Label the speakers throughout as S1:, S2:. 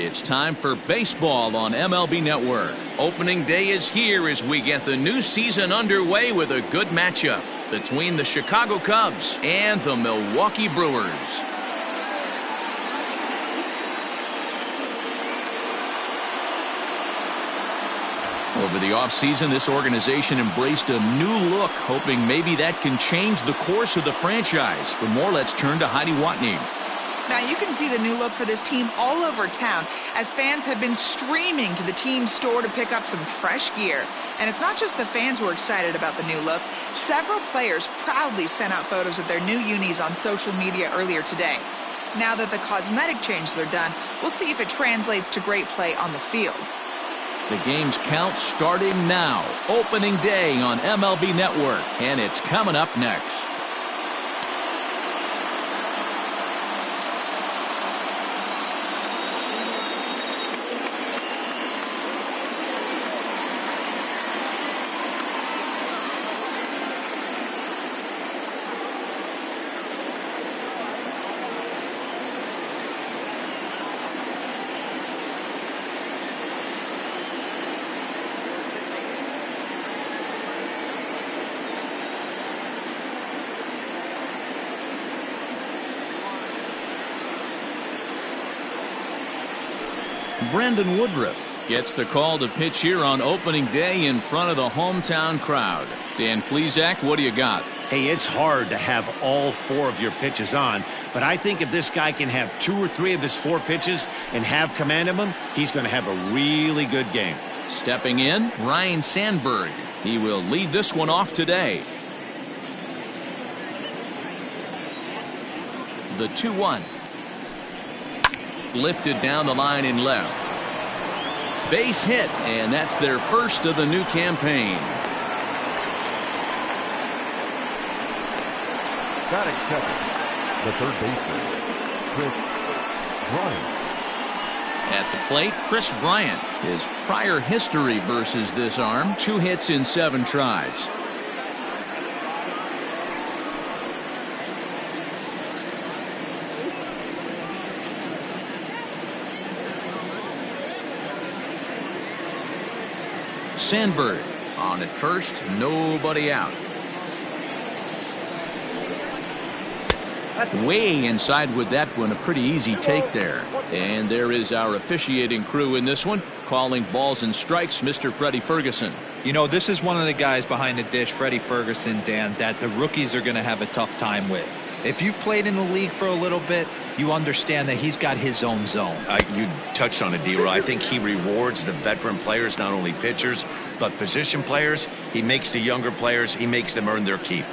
S1: It's time for baseball on MLB Network. Opening day is here as we get the new season underway with a good matchup between the Chicago Cubs and the Milwaukee Brewers. Over the offseason, this organization embraced a new look, hoping maybe that can change the course of the franchise. For more, let's turn to Heidi Watney.
S2: Now, you can see the new look for this team all over town as fans have been streaming to the team's store to pick up some fresh gear. And it's not just the fans who are excited about the new look. Several players proudly sent out photos of their new unis on social media earlier today. Now that the cosmetic changes are done, we'll see if it translates to great play on the field.
S1: The game's count starting now. Opening day on MLB Network, and it's coming up next. Brandon Woodruff gets the call to pitch here on opening day in front of the hometown crowd. Dan Plesac, what do you got?
S3: Hey, it's hard to have all four of your pitches on, but I think if this guy can have 2 or 3 of his 4 pitches and have command of them, he's going to have a really good game.
S1: Stepping in, Ryne Sandberg. He will lead this one off today. The 2-1. Lifted down the line in left. Base hit, and that's their first of the new campaign.
S4: Batting second, the third baseman, Chris Bryant.
S1: At the plate, Chris Bryant. His prior history versus this arm, 2 hits in 7 tries. Sandberg on at first, nobody out. Way inside with that one, a pretty easy take there. And there is our officiating crew in this one, calling balls and strikes, Mr. Freddie Ferguson.
S5: You know, this is one of the guys behind the dish, Freddie Ferguson, Dan, that the rookies are going to have a tough time with. If you've played in the league for a little bit, you understand that he's got his own zone.
S3: You touched on it, D-Roy. I think he rewards the veteran players, not only pitchers, but position players. He makes the younger players, he makes them earn their keep.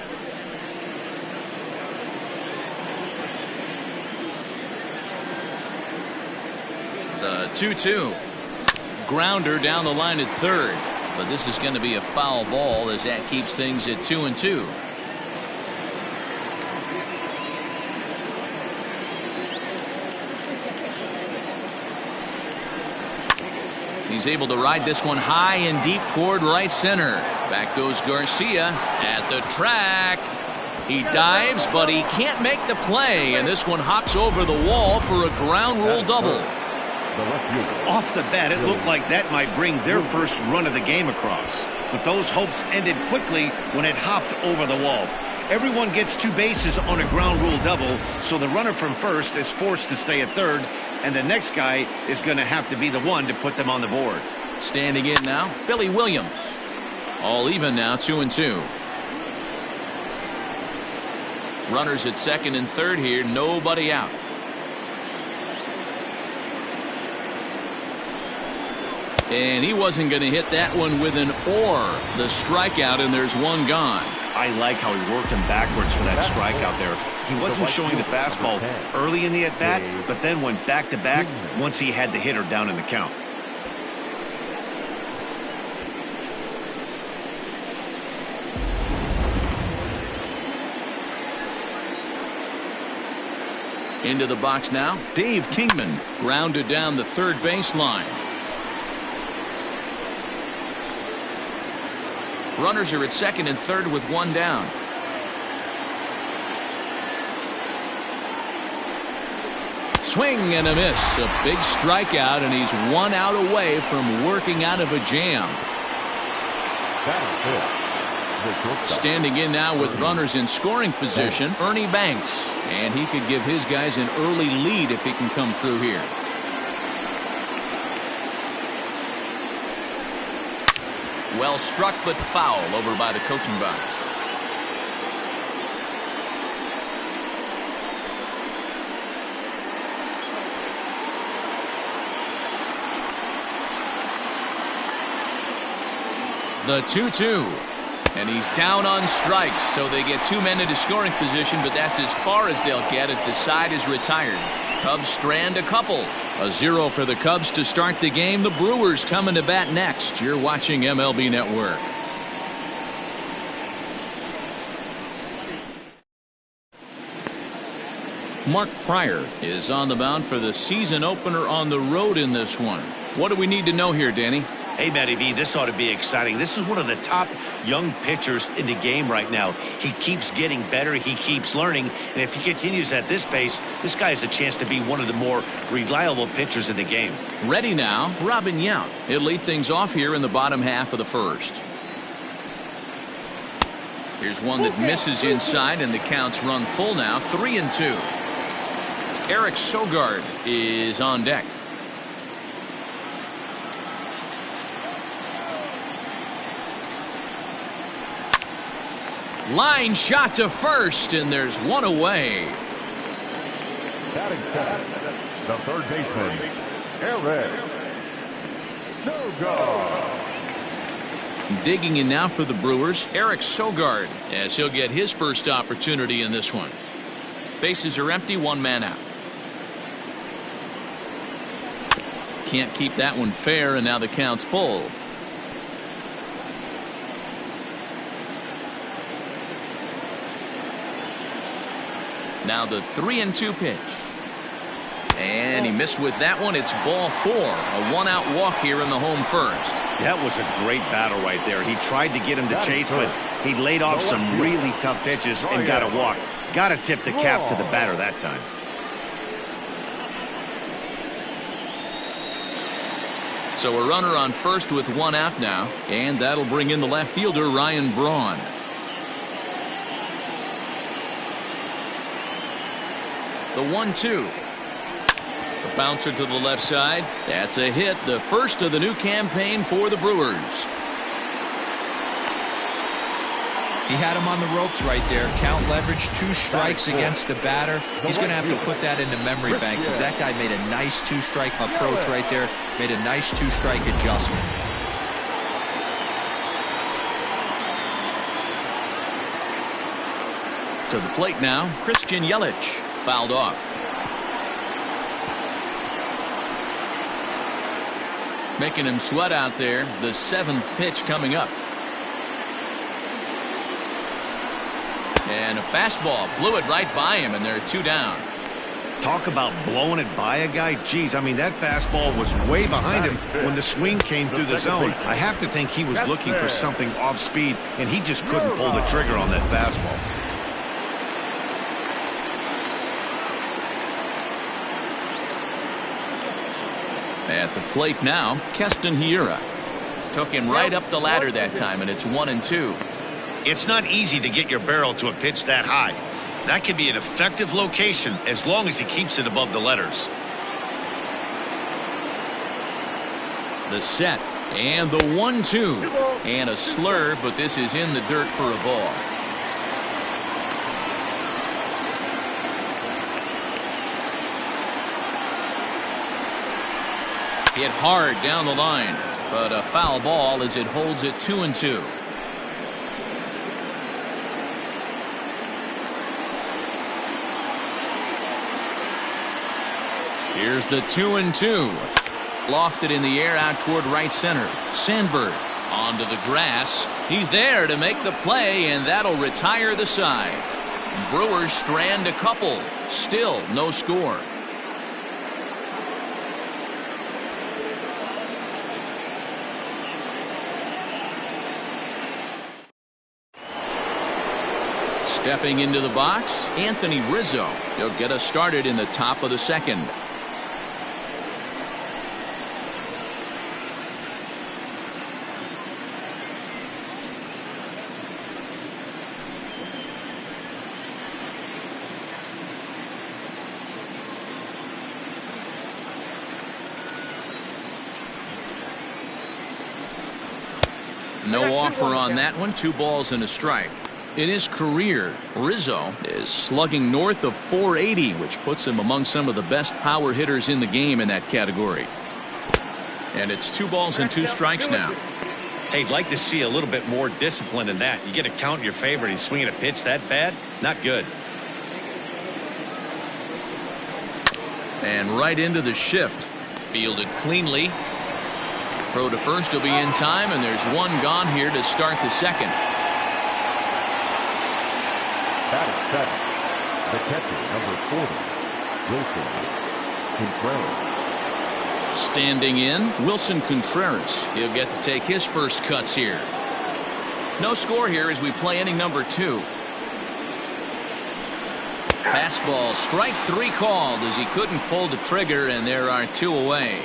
S1: The 2-2. Grounder down the line at third. But this is going to be a foul ball as that keeps things at 2-2. He's able to ride this one high and deep toward right center. Back goes Garcia at the track. He dives, but he can't make the play, and this one hops over the wall for a ground rule double.
S3: Off the bat, it looked like that might bring their first run of the game across. But those hopes ended quickly when it hopped over the wall. Everyone gets 2 bases on a ground rule double, so the runner from first is forced to stay at third, and the next guy is going to have to be the one to put them on the board.
S1: Standing in now, Billy Williams. All even now, 2-2. Runners at second and third here, nobody out. And he wasn't going to hit that one with an or. The strikeout, and there's one gone.
S3: I like how he worked him backwards for that strikeout there. He wasn't showing the fastball early in the at-bat, but then went back-to-back once he had the hitter down in the count.
S1: Into the box now, Dave Kingman grounded down the third baseline. Runners are at second and third with 1 down. swing and a miss. A big strikeout, and he's 1 out away from working out of a jam. Standing in now with runners in scoring position, Ernie Banks. And he could give his guys an early lead if he can come through here. Well struck, but foul over by the coaching box. The 2-2. And he's down on strikes, so they get 2 men into scoring position, but that's as far as they'll get as the side is retired. Cubs strand a couple. A 0 for the Cubs to start the game. The Brewers coming to bat next. You're watching MLB Network. Mark Pryor is on the mound for the season opener on the road in this one. What do we need to know here, Danny?
S3: Hey, Matty V, this ought to be exciting. This is one of the top young pitchers in the game right now. He keeps getting better. He keeps learning. And if he continues at this pace, this guy has a chance to be one of the more reliable pitchers in the game.
S1: Ready now, Robin Yount. He'll lead things off here in the bottom half of the first. Here's one that misses inside, and the count's run full now, 3-2. Eric Sogard is on deck. Line shot to first, and there's one away.
S4: Batting second, the third baseman, Eric Sogard.
S1: Digging in now for the Brewers, Eric Sogard, as he'll get his first opportunity in this one. Bases are empty, 1 man out. Can't keep that one fair, and now the count's full. Now the 3-2 pitch. And he missed with that one. It's ball 4. A 1-out walk here in the home first.
S3: That was a great battle right there. He tried to get him to chase, but he laid off some really tough pitches and got a walk. Got to tip the cap to the batter that time.
S1: So a runner on first with 1 out now, and that'll bring in the left fielder, Ryan Braun. The 1-2. The bouncer to the left side. That's a hit, the first of the new campaign for the Brewers.
S5: He had him on the ropes right there. Count leverage, 2 strikes against the batter. He's going to have to put that in the memory bank because that guy made a nice 2-strike approach right there. Made a nice 2-strike adjustment.
S1: To the plate now, Christian Yelich. Fouled off. Making him sweat out there. The 7th pitch coming up. And a fastball blew it right by him, and they're 2 down.
S3: Talk about blowing it by a guy. Geez, I mean, that fastball was way behind him when the swing came through the zone. I have to think he was looking for something off speed, and he just couldn't pull the trigger on that fastball.
S1: At the plate now, Keston Hiura. Took him right up the ladder that time, and it's 1-2.
S3: It's not easy to get your barrel to a pitch that high. That can be an effective location as long as he keeps it above the letters.
S1: The set and the 1-2 and a slur, but this is in the dirt for a ball. Hit hard down the line, but a foul ball as it holds it 2-2. Here's the 2-2. Lofted in the air out toward right center. Sandberg onto the grass. He's there to make the play, and that'll retire the side. Brewers strand a couple. Still no score. Stepping into the box, Anthony Rizzo. He'll get us started in the top of the second. No offer on that one. 2 balls and a strike. In his career, Rizzo is slugging north of .480, which puts him among some of the best power hitters in the game in that category. And it's 2 balls and 2 strikes now.
S3: Hey, I'd like to see a little bit more discipline in that. You get a count in your favor and he's swinging a pitch that bad? Not good.
S1: And right into the shift. Fielded cleanly. Throw to first will be in time, and there's 1 gone here to start the second.
S4: Batting second, the catcher, number 40, Wilson Contreras.
S1: Standing in, Wilson Contreras. He'll get to take his first cuts here. No score here as we play inning number 2. Fastball, strike 3 called as he couldn't pull the trigger, and there are 2 away.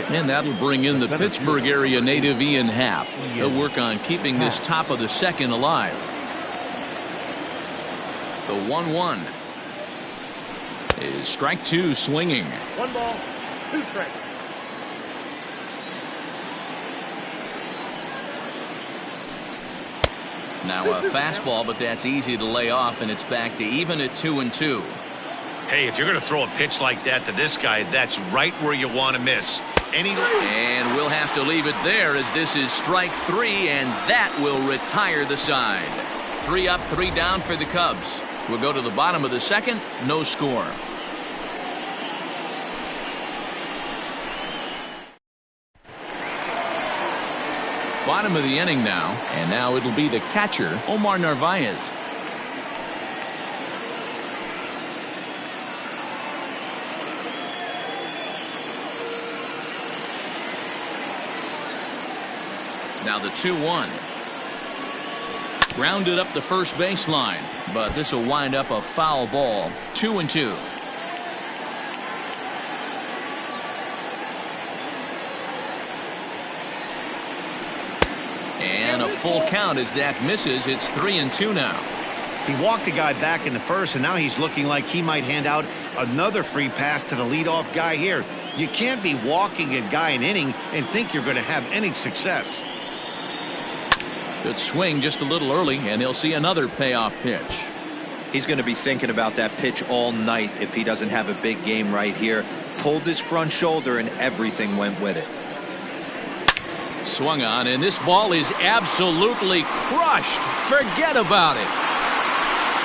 S1: And that'll bring in the Pittsburgh area native Ian Happ. He'll work on keeping this top of the second alive. The 1-1 is strike 2 swinging.
S4: 1 ball, 2 strikes.
S1: Now a fastball, but that's easy to lay off, and it's back to even at 2-2.
S3: Hey, if you're going to throw a pitch like that to this guy, that's right where you want to miss. And
S1: we'll have to leave it there as this is strike 3, and that will retire the side. 3 up, 3 down for the Cubs. We'll go to the bottom of the second. No score. Bottom of the inning now, and now it'll be the catcher, Omar Narvaez. Now the 2-1. Grounded up the first baseline, but this will wind up a foul ball. 2-2. And a full count as that misses. It's 3-2 now.
S3: he walked a guy back in the first, and now he's looking like he might hand out another free pass to the leadoff guy here. You can't be walking a guy an inning and think you're going to have any success.
S1: Good swing just a little early, and he'll see another payoff pitch.
S5: He's going to be thinking about that pitch all night if he doesn't have a big game right here. Pulled his front shoulder, and everything went with it.
S1: Swung on, and this ball is absolutely crushed. Forget about it.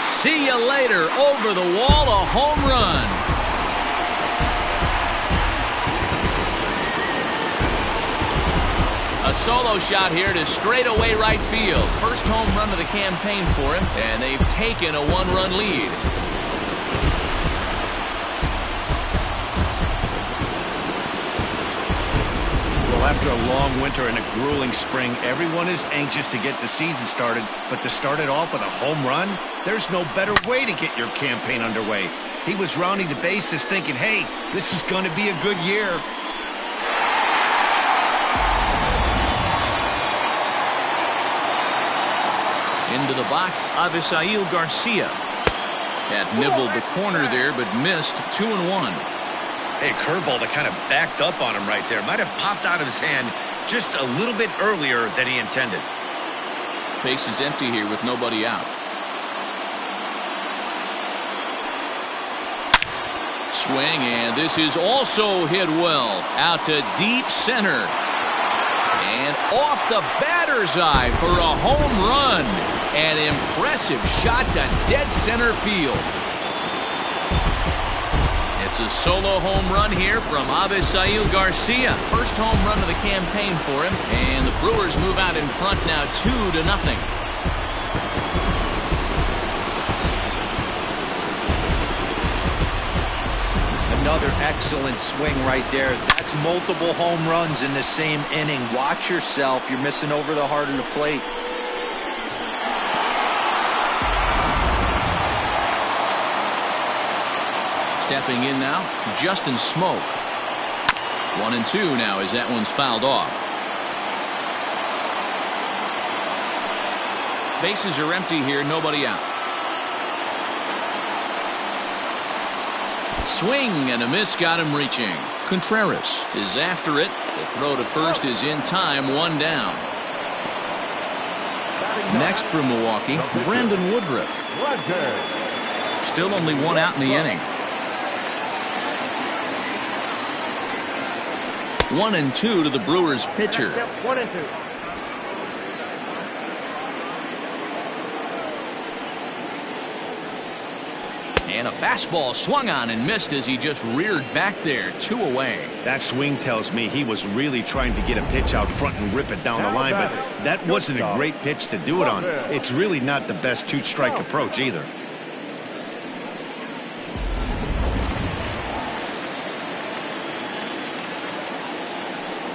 S1: See you later. Over the wall, a home run. A solo shot here to straightaway right field. First home run of the campaign for him, and they've taken a one-run lead.
S3: Well, after a long winter and a grueling spring, everyone is anxious to get the season started, but to start it off with a home run, there's no better way to get your campaign underway. He was rounding the bases thinking, hey, this is going to be a good year.
S1: Into the box, Avisail Garcia. Had nibbled the corner there, but missed. 2-1.
S3: Hey, curveball that kind of backed up on him right there. Might have popped out of his hand just a little bit earlier than he intended.
S1: Base is empty here with nobody out. Swing, and this is also hit well. Out to deep center. And off the batter's eye for a home run. An impressive shot to dead center field. It's a solo home run here from Avisail Garcia. First home run of the campaign for him. And the Brewers move out in front now 2-0.
S5: Another excellent swing right there. That's multiple home runs in the same inning. Watch yourself. You're missing over the heart of the plate.
S1: Stepping in now, Justin Smoke. 1-2 now as that one's fouled off. Bases are empty here, nobody out. Swing and a miss got him reaching. Contreras is after it. The throw to first is in time, 1 down. Next for Milwaukee, Brandon Woodruff. Still only 1 out in the inning. 1-2 to the Brewers pitcher.
S4: 1-2.
S1: And a fastball swung on and missed as he just reared back there, 2 away.
S3: That swing tells me he was really trying to get a pitch out front and rip it down the line, but that wasn't a great pitch to do it on. It's really not the best 2-strike approach either.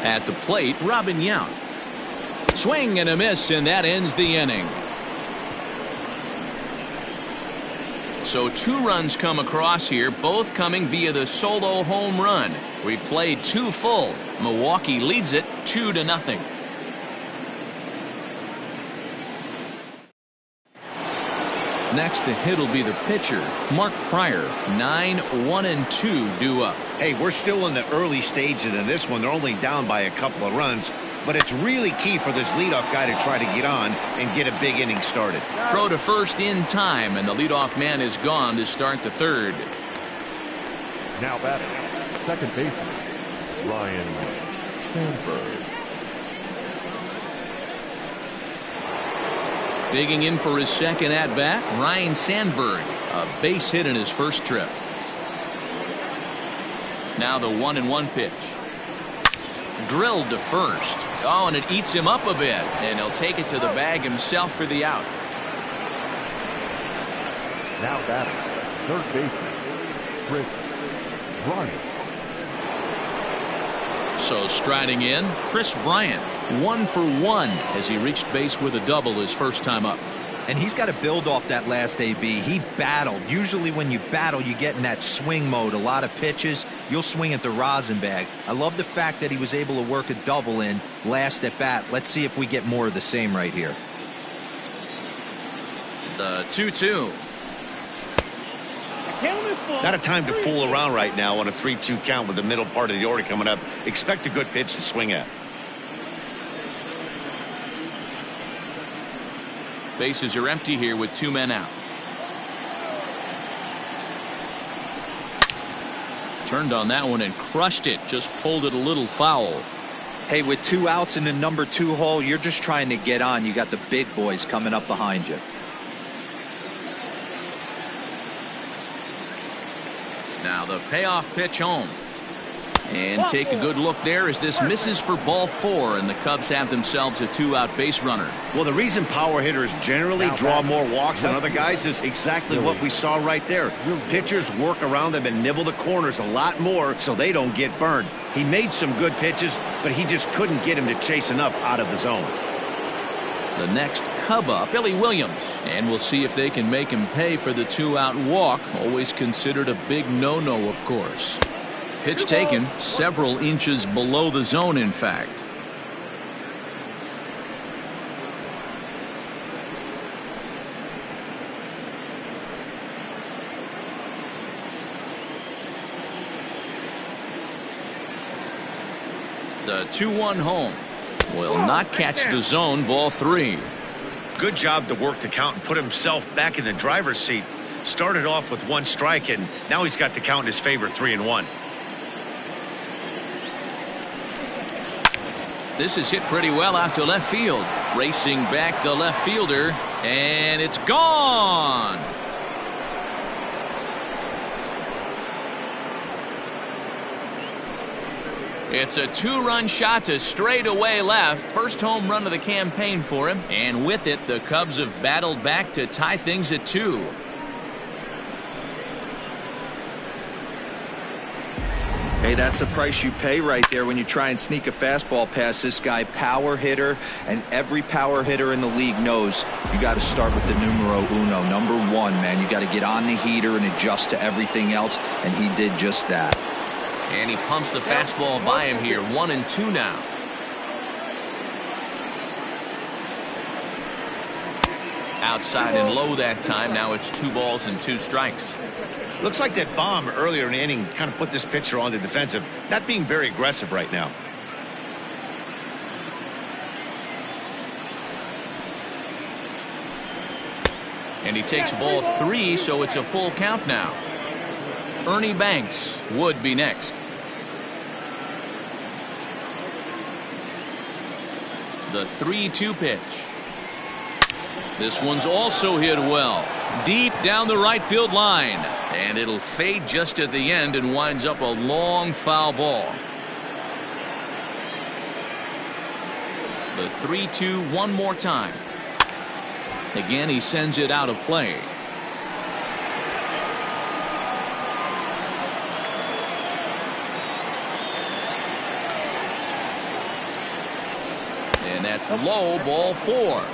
S1: At the plate, Robin Yount. Swing and a miss, and that ends the inning. So 2 runs come across here, both coming via the solo home run. We played 2 full. Milwaukee leads it 2-0. Next to hit will be the pitcher, Mark Pryor. 9-1-2 due up.
S3: Hey, we're still in the early stages of this one. They're only down by a couple of runs, but it's really key for this leadoff guy to try to get on and get a big inning started.
S1: Throw to first in time, and the leadoff man is gone to start the 3rd.
S4: Now batting, second baseman, Ryan Sandberg.
S1: Digging in for his second at-bat, Ryan Sandberg. A base hit in his first trip. Now the 1-1 pitch. Drilled to first. Oh, and it eats him up a bit. And he'll take it to the bag himself for the out.
S4: Now batting, third baseman, Chris Bryant.
S1: So striding in, Chris Bryant. 1 for 1 as he reached base with a double his first time up.
S5: And he's got to build off that last AB. He battled. Usually when you battle, you get in that swing mode. A lot of pitches, you'll swing at the rosin bag. I love the fact that he was able to work a double in last at bat. Let's see if we get more of the same right here.
S1: The 2-2.
S3: Not a time to fool around right now on a 3-2 count with the middle part of the order coming up. Expect a good pitch to swing at.
S1: Bases are empty here with 2 men out. Turned on that one and crushed it. Just pulled it a little foul.
S5: Hey, with 2 outs in the number 2 hole, you're just trying to get on. You got the big boys coming up behind you.
S1: Now the payoff pitch home. And take a good look there as this misses for ball 4, and the Cubs have themselves a 2-out base runner.
S3: Well, the reason power hitters generally draw more walks than other guys is exactly what we saw right there. Pitchers work around them and nibble the corners a lot more so they don't get burned. He made some good pitches, but he just couldn't get him to chase enough out of the zone.
S1: The next Cub up, Billy Williams, and we'll see if they can make him pay for the 2-out walk. Always considered a big no-no, of course. Pitch taken several inches below the zone, in fact. The 2-1 home will not catch the zone. Ball 3.
S3: Good job to work the count and put himself back in the driver's seat. Started off with 1 strike, and now he's got the count in his favor, 3-1.
S1: This is hit pretty well out to left field. Racing back the left fielder, and it's gone. It's a 2-run shot to straightaway left. First home run of the campaign for him. And with it, the Cubs have battled back to tie things at 2.
S5: Hey, that's the price you pay right there when you try and sneak a fastball past this guy. Power hitter, and every power hitter in the league knows you got to start with the numero uno, number 1, man. You got to get on the heater and adjust to everything else, and he did just that.
S1: And he pumps the fastball by him here. 1-2 now. Outside and low that time. Now it's 2 balls and 2 strikes.
S3: Looks like that bomb earlier in the inning kind of put this pitcher on the defensive, not being very aggressive right now.
S1: And he takes ball 3, so it's a full count now. Ernie Banks would be next. The 3-2 pitch. This one's also hit well. Deep down the right field line. And it'll fade just at the end and winds up a long foul ball. The 3-2 one more time. Again, he sends it out of play. And that's low, ball 4.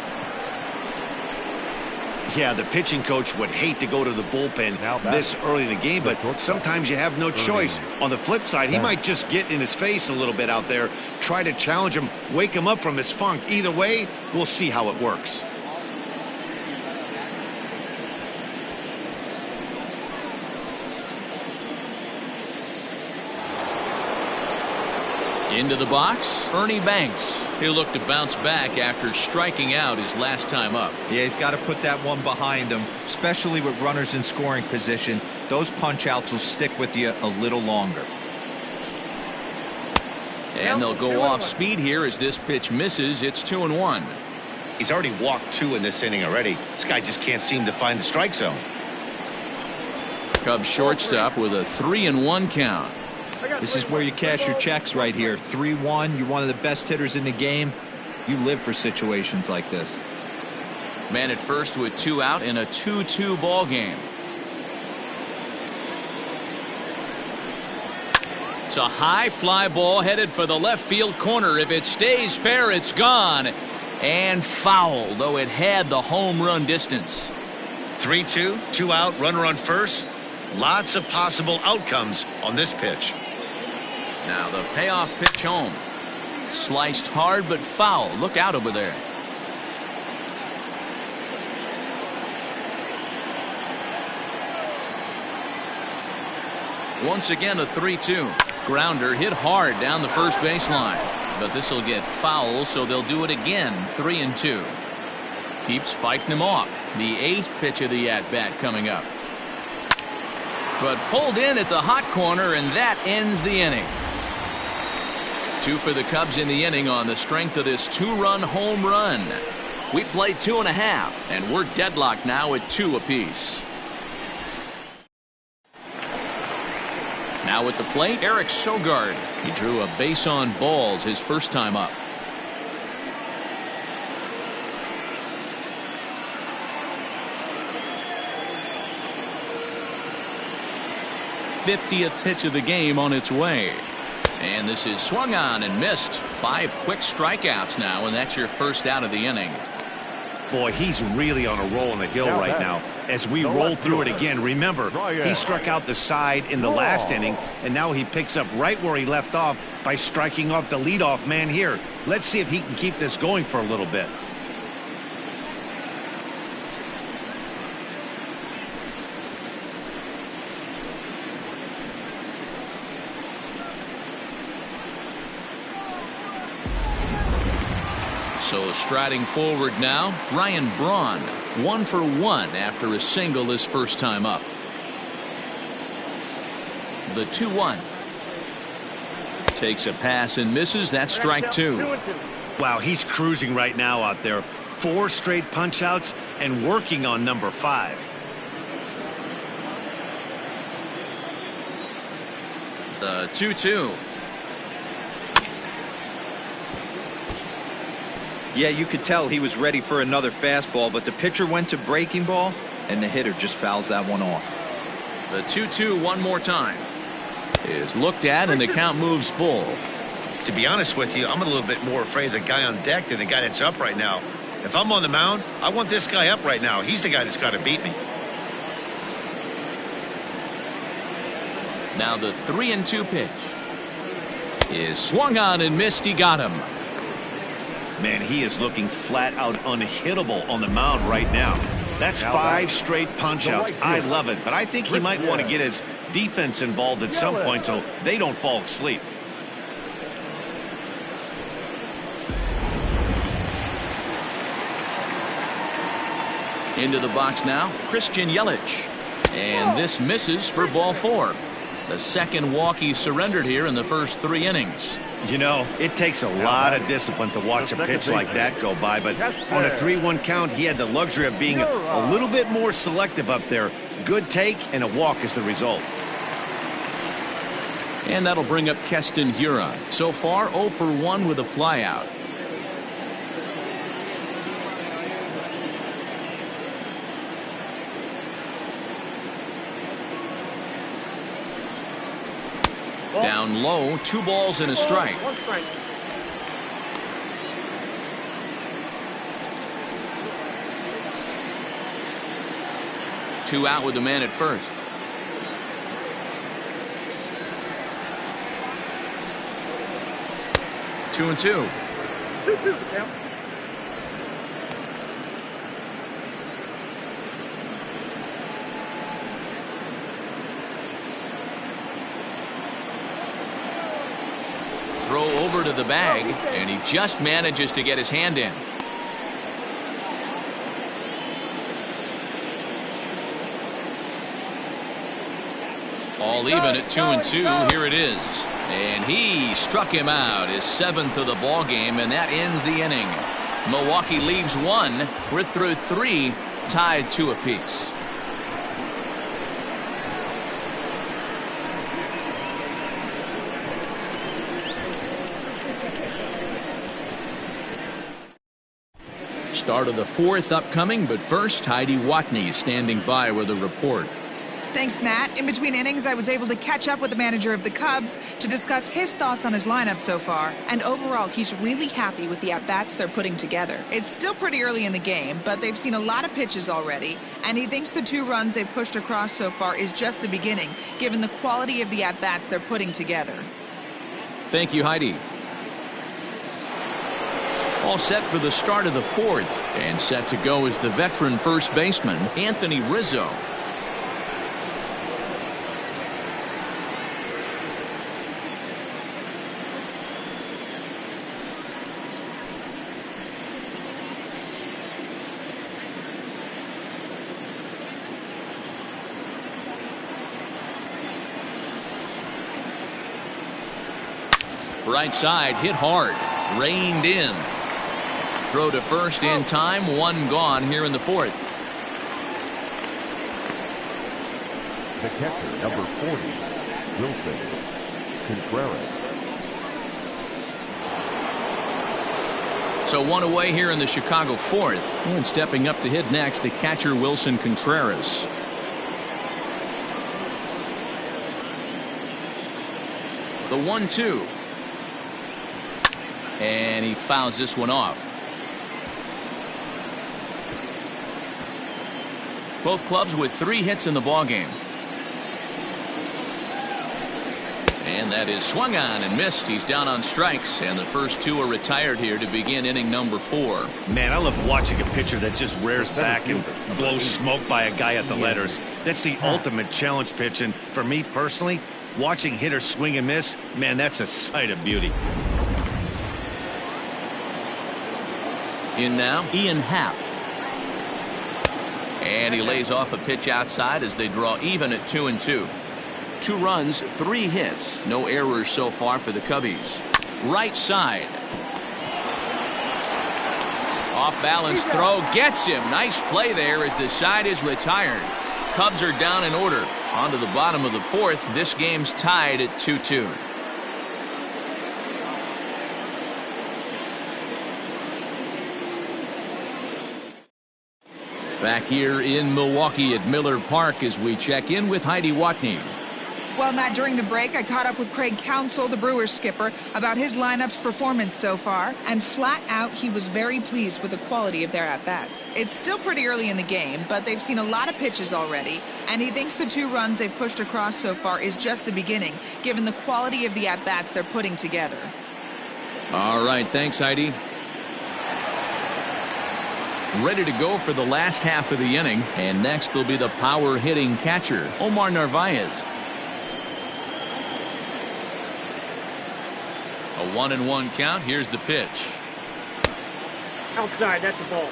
S3: Yeah, the pitching coach would hate to go to the bullpen this early in the game, but sometimes you have no choice. On the flip side, he might just get in his face a little bit out there, try to challenge him, wake him up from his funk. Either way, we'll see how it works.
S1: Into the box, Ernie Banks. He'll look to bounce back after striking out his last time up.
S5: Yeah, he's got to put that one behind him, especially with runners in scoring position. Those punch outs will stick with you a little longer.
S1: And they'll go off speed here as this pitch misses. It's 2-1.
S3: He's already walked 2 in this inning already. This guy just can't seem to find the strike zone.
S1: Cubs shortstop with a 3-1 count.
S5: This is where you cash your checks right here. 3-1. You're one of the best hitters in the game. You live for situations like this.
S1: Man at first with 2 out in a 2-2 ball game. It's a high fly ball headed for the left field corner. If it stays fair, it's gone. And foul, though it had the home run distance.
S3: 3-2, 2 out, runner on first. Lots of possible outcomes on this pitch.
S1: Now the payoff pitch home. Sliced hard but foul. Look out over there. Once again a 3-2. Grounder hit hard down the first baseline. But this will get foul, so they'll do it again. 3-2. Keeps fighting him off. The 8th pitch of the at-bat coming up. But pulled in at the hot corner, and that ends the inning. 2 for the Cubs in the inning on the strength of this 2-run home run. We played 2.5, and we're deadlocked now at 2 apiece. Now at the plate, Eric Sogard. He drew a base on balls his first time up. '50th pitch of the game on its way. And this is swung on and missed. 5 quick strikeouts now, and that's your first out of the inning.
S3: Boy, he's really on a roll on the hill right now. As we roll through it again, remember, he struck out the side in the last inning, and now he picks up right where he left off by striking off the leadoff man here. Let's see if he can keep this going for a little bit.
S1: So striding forward now, Ryan Braun, 1 for 1 after a single his first time up. The 2-1. Takes a pass and misses. That's strike 2.
S3: Wow, he's cruising right now out there. 4 straight punch outs and working on number 5.
S1: The 2-2.
S5: Yeah, you could tell he was ready for another fastball, but the pitcher went to breaking ball, and the hitter just fouls that one off.
S1: The 2-2 one more time. Is looked at, and the count moves full.
S3: To be honest with you, I'm a little bit more afraid of the guy on deck than the guy that's up right now. If I'm on the mound, I want this guy up right now. He's the guy that's got to beat me.
S1: Now the 3-2 pitch is swung on and missed. He got him.
S3: Man, he is looking flat out unhittable on the mound right now. That's 5 straight punch-outs. I love it, but I think he might want to get his defense involved at some point so they don't fall asleep.
S1: Into the box now, Christian Yelich. And this misses for ball 4. The second walk he surrendered here in the first 3 innings.
S3: You know, it takes a lot of discipline to watch a pitch like that go by, but on a 3-1 count, he had the luxury of being a little bit more selective up there. Good take, and a walk is the result.
S1: And that'll bring up Keston Hiura. So far, 0 for 1 with a flyout. Down low, 2 balls and a strike.
S6: 1 strike.
S1: Two out with the man at first. Two and two.
S6: 2-2 the count.
S1: Throw over to the bag, and he just manages to get his hand in. All even at 2 and 2. Here it is. And he struck him out, his 7th of the ball game, and that ends the inning. Milwaukee leaves 1. We're through 3, tied 2 apiece. Start of the 4th upcoming, but first, Heidi Watney standing by with a report.
S2: Thanks, Matt. In between innings, I was able to catch up with the manager of the Cubs to discuss his thoughts on his lineup so far. And overall, he's really happy with the at-bats they're putting together. It's still pretty early in the game, but they've seen a lot of pitches already. And he thinks the 2 runs they've pushed across so far is just the beginning, given the quality of the at-bats they're putting together.
S1: Thank you, Heidi. All set for the start of the 4th, and set to go is the veteran first baseman, Anthony Rizzo. Right side, hit hard, reined in. Throw to first in time, 1 gone here in the 4th.
S4: The catcher, number 40, Wilson Contreras.
S1: So 1 away here in the Chicago 4th. And stepping up to hit next, the catcher, Wilson Contreras. The 1-2. And he fouls this one off. Both clubs with 3 hits in the ballgame. And that is swung on and missed. He's down on strikes, and the first 2 are retired here to begin inning number 4.
S3: Man, I love watching a pitcher that just rears back and blows smoke by a guy at the letters. That's the ultimate challenge pitch, and for me personally, watching hitters swing and miss, man, that's a sight of beauty.
S1: In now, Ian Happ. And he lays off a pitch outside as they draw even at 2 and 2. 2 runs, 3 hits. No errors so far for the Cubbies. Right side. Off balance throw gets him. Nice play there as the side is retired. Cubs are down in order. On to the bottom of the 4th. This game's tied at 2-2. Back here in Milwaukee at Miller Park as we check in with Heidi Watney.
S2: Well, Matt, during the break, I caught up with Craig Counsell, the Brewers skipper, about his lineup's performance so far. And flat out, he was very pleased with the quality of their at-bats. It's still pretty early in the game, but they've seen a lot of pitches already. And he thinks the 2 runs they've pushed across so far is just the beginning, given the quality of the at-bats they're putting together.
S1: All right, thanks, Heidi. ready to go for the last half of the inning. And next will be the power hitting catcher, Omar Narvaez. A 1-1 count. Here's the pitch.
S6: Outside, that's a ball.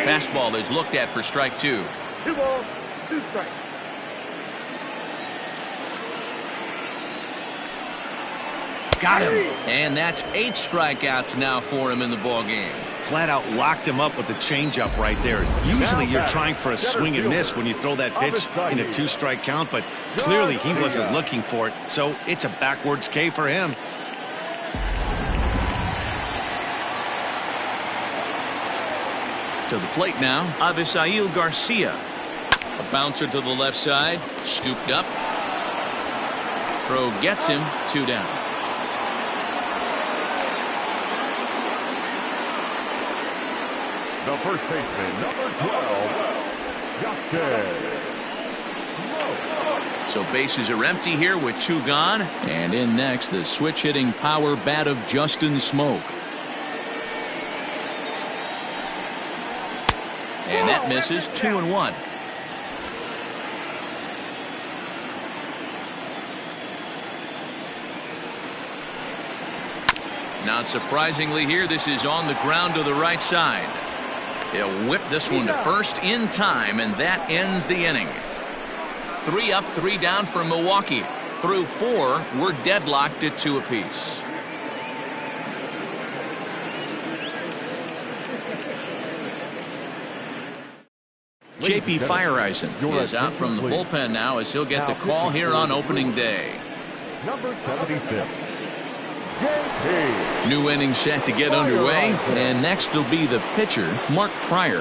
S1: Fastball is looked at for strike 2.
S6: 2 balls, 2 strikes.
S1: Got him. And that's 8 strikeouts now for him in the ball game.
S3: Flat out locked him up with the changeup right there. Usually you're trying for a swing and miss when you throw that pitch in a 2-strike count, but clearly he wasn't looking for it, so it's a backwards K for him.
S1: To the plate now, Avisail Garcia. A bouncer to the left side, scooped up. Throw gets him, 2 down.
S4: The first baseman, number 12, Justin.
S1: So bases are empty here with 2 gone. And in next, the switch-hitting power bat of Justin Smoke. And that misses, 2-1. Not surprisingly here, this is on the ground to the right side. He'll whip this one to first in time, and that ends the inning. 3 up, 3 down for Milwaukee. Through 4, we're deadlocked at 2 apiece. J.P. Feyereisen is out from the bullpen now as he'll get the call here on opening day.
S4: Number 76.
S1: New inning set to get underway, and next will be the pitcher, Mark Pryor.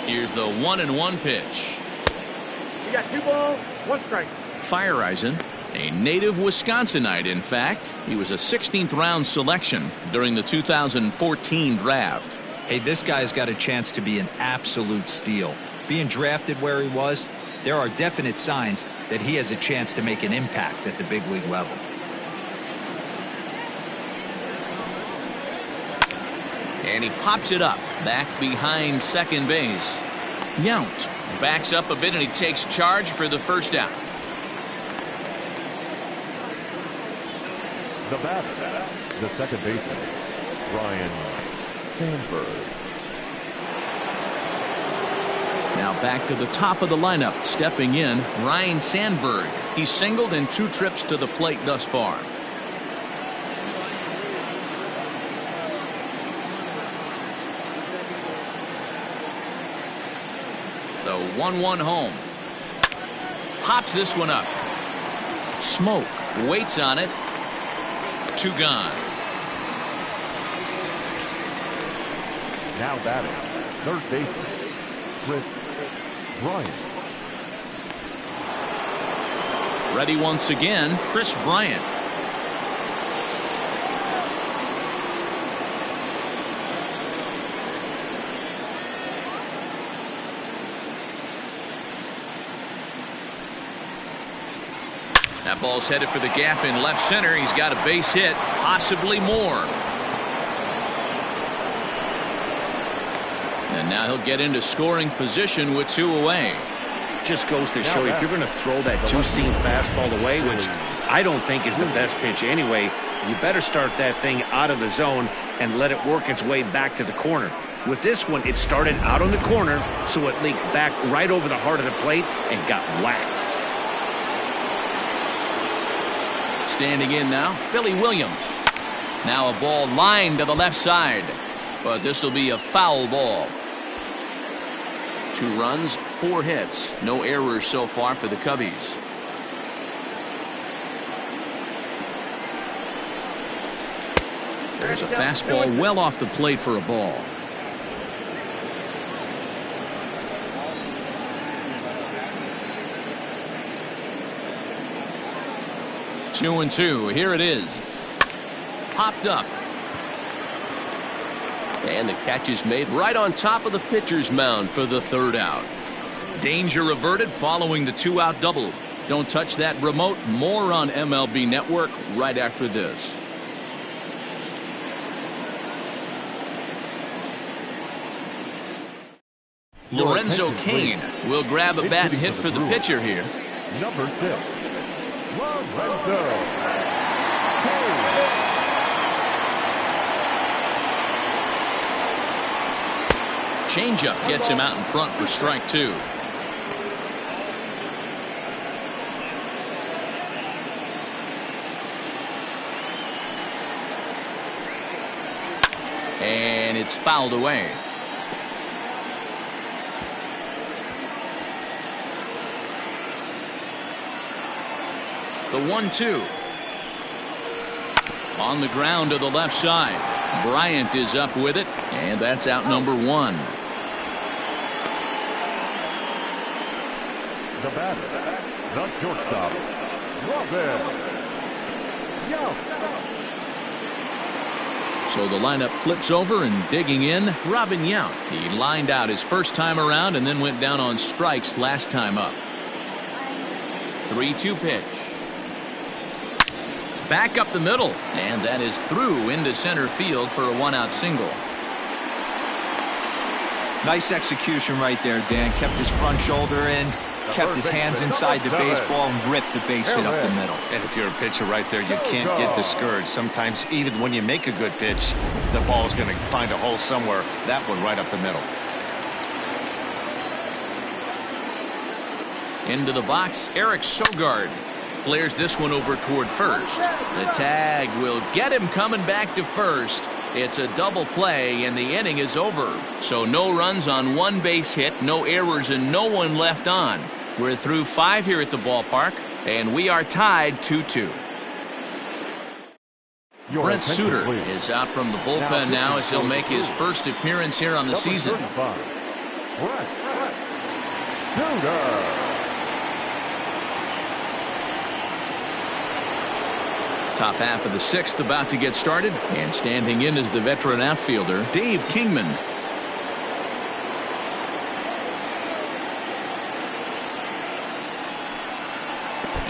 S1: Here's the 1-1 pitch.
S6: You got 2 balls, 1 strike.
S1: Feyereisen, a native Wisconsinite, in fact. He was a 16th round selection during the 2014 draft.
S5: Hey, this guy's got a chance to be an absolute steal. Being drafted where he was, there are definite signs that he has a chance to make an impact at the big league level.
S1: And he pops it up back behind second base. Yount backs up a bit and he takes charge for the first out.
S4: The batter, the second baseman, Ryan Sandberg.
S1: Now back to the top of the lineup, stepping in, Ryan Sandberg. He's singled in 2 trips to the plate thus far. The 1-1 home. Pops this one up. Smoke waits on it. 2 gone.
S4: Now batting, third baseman, Chris Bryant.
S1: Ready once again, Chris Bryant. That ball's headed for the gap in left center. He's got a base hit, possibly more. And now he'll get into scoring position with 2 away.
S3: Just goes to show you, if you're going to throw that 2-seam fastball away, which I don't think is the best pitch anyway, you better start that thing out of the zone and let it work its way back to the corner. With this one, it started out on the corner, so it leaked back right over the heart of the plate and got whacked.
S1: Standing in now, Billy Williams. Now a ball lined to the left side, but this will be a foul ball. 2 runs, 4 hits, no errors so far for the Cubbies. There's a fastball well off the plate for a ball. 2-2. Here it is. Popped up. And the catch is made right on top of the pitcher's mound for the third out. Danger averted following the 2-out double. Don't touch that remote. More on MLB Network right after this. Lorenzo Cain will grab a bat and hit for the pitcher here.
S4: Number 6, Lorenzo Cain.
S1: Changeup gets him out in front for strike 2. And it's fouled away. The 1-2. On the ground to the left side. Bryant is up with it, and that's out number 1.
S4: The batter, the shortstop, Robin Yount.
S1: So the lineup flips over, and digging in, Robin Yount. He lined out his first time around and then went down on strikes last time up. 3-2 pitch. Back up the middle, and that is through into center field for a 1-out single.
S5: Nice execution right there, Dan. Kept his front shoulder in, kept his hands inside the baseball, and ripped the base hit up the middle.
S3: And if you're a pitcher right there, you can't get discouraged. Sometimes even when you make a good pitch, the ball's going to find a hole somewhere. That one right up the middle.
S1: Into the box, Eric Sogard flares this one over toward first. The tag will get him coming back to first. It's a double play, and the inning is over. So no runs on 1 base hit, no errors, and no one left on. We're through 5 here at the ballpark, and we are tied 2-2. Brent Suter is out from the bullpen now as he'll make his first appearance here on the season.
S4: Brent Suter.
S1: Top half of the 6th about to get started, and standing in is the veteran outfielder Dave Kingman.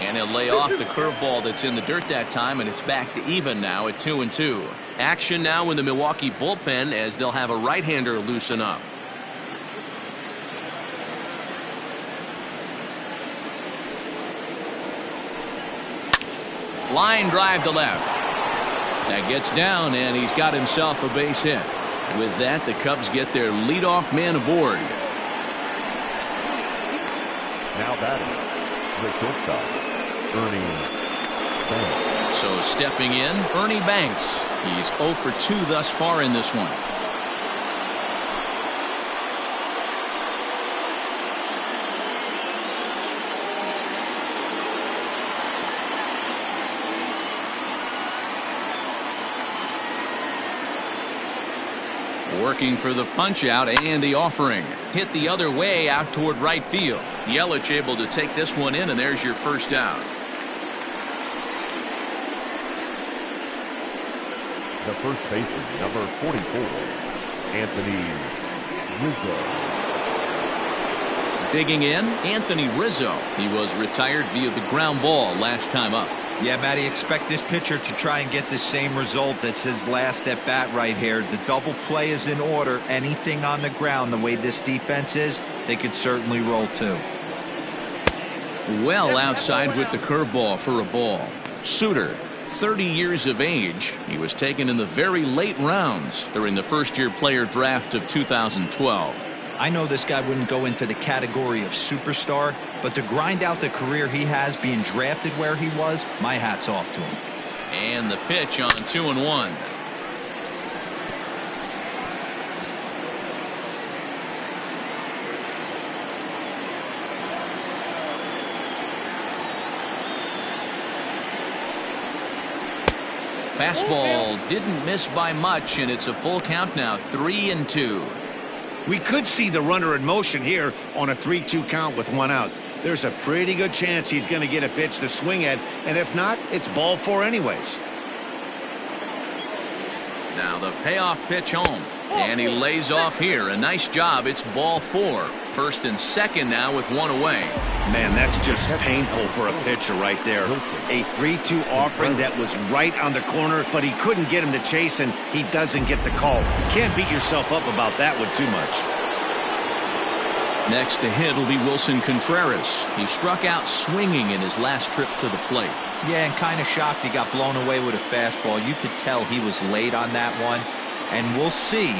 S1: And he'll lay off the curveball that's in the dirt that time, and it's back to even now at 2-2. Action now in the Milwaukee bullpen as they'll have a right-hander loosen up. Line drive to left. That gets down, and he's got himself a base hit. With that, the Cubs get their leadoff man aboard.
S4: Now batting, the shortstop, Ernie Banks.
S1: So stepping in, Ernie Banks. He's 0 for 2 thus far in this one. Working for the punch out and the offering. Hit the other way out toward right field. Yelich able to take this one in, and there's your first out.
S4: The first baseman, number 44, Anthony Rizzo.
S1: Digging in, Anthony Rizzo. He was retired via the ground ball last time up.
S5: Yeah, Matty, expect this pitcher to try and get the same result. It's his last at bat right here. The double play is in order. Anything on the ground, the way this defense is, they could certainly roll too.
S1: Well outside with the curveball for a ball. Suter, 30 years of age. He was taken in the very late rounds during the first-year player draft of 2012.
S5: I know this guy wouldn't go into the category of superstar, but to grind out the career he has being drafted where he was, my hat's off to him.
S1: And the pitch on 2-1. Fastball didn't miss by much, and it's a full count now, 3-2.
S3: We could see the runner in motion here on a 3-2 count with 1 out. there's a pretty good chance he's going to get a pitch to swing at, and if not, it's ball 4 anyways.
S1: Now the payoff pitch home, and he lays off here. A nice job. It's ball 4. First and second now with 1 away.
S3: Man, that's just painful for a pitcher right there. A 3-2 offering that was right on the corner, but he couldn't get him to chase, and he doesn't get the call. Can't beat yourself up about that one too much.
S1: Next to hit will be Wilson Contreras. He struck out swinging in his last trip to the plate.
S5: Yeah, and kind of shocked he got blown away with a fastball. You could tell he was late on that one, and we'll see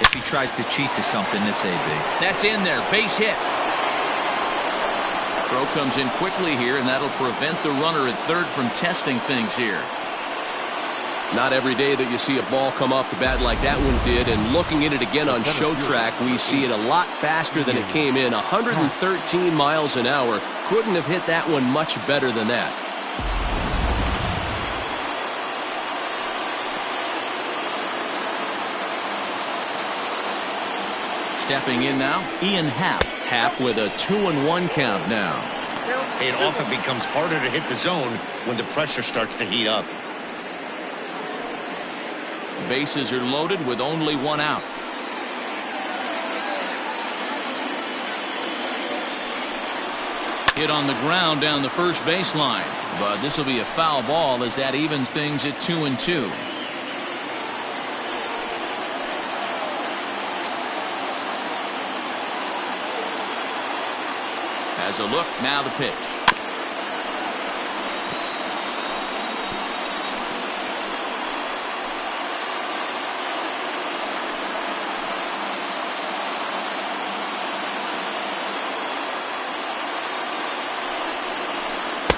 S5: if he tries to cheat to something this AB.
S1: That's in there. Base hit. Throw comes in quickly here, and that'll prevent the runner at third from testing things here.
S7: Not every day that you see a ball come off the bat like that one did, and looking at it again on show track, we see it a lot faster than it came in. 113 miles an hour. Couldn't have hit that one much better than that.
S1: Stepping in now, Ian Happ. Happ with a 2-1 count now.
S3: It often becomes harder to hit the zone when the pressure starts to heat up.
S1: Bases are loaded with only 1 out. Hit on the ground down the first baseline, but this will be a foul ball as that evens things at 2-2. Has a look, now the pitch.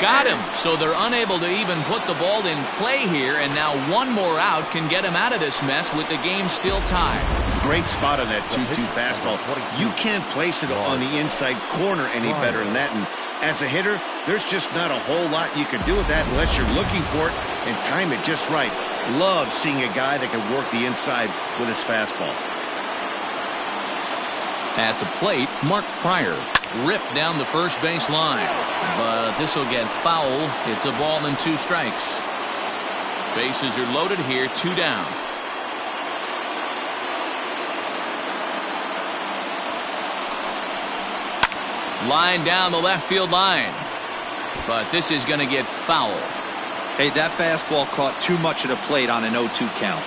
S1: Got him. So they're unable to even put the ball in play here, and now 1 more out can get him out of this mess with the game still tied.
S3: Great spot on that 2-2 fastball. You can't place it on the inside corner any better than that, and as a hitter, there's just not a whole lot you can do with that unless you're looking for it and time it just right. Love seeing a guy that can work the inside with his fastball.
S1: At the plate, Mark Pryor ripped down the first base line, but this will get foul. It's a ball and 2 strikes. Bases are loaded here, 2 down. Line down the left field line, but this is going to get foul.
S5: Hey, that fastball caught too much of the plate on an 0-2 count.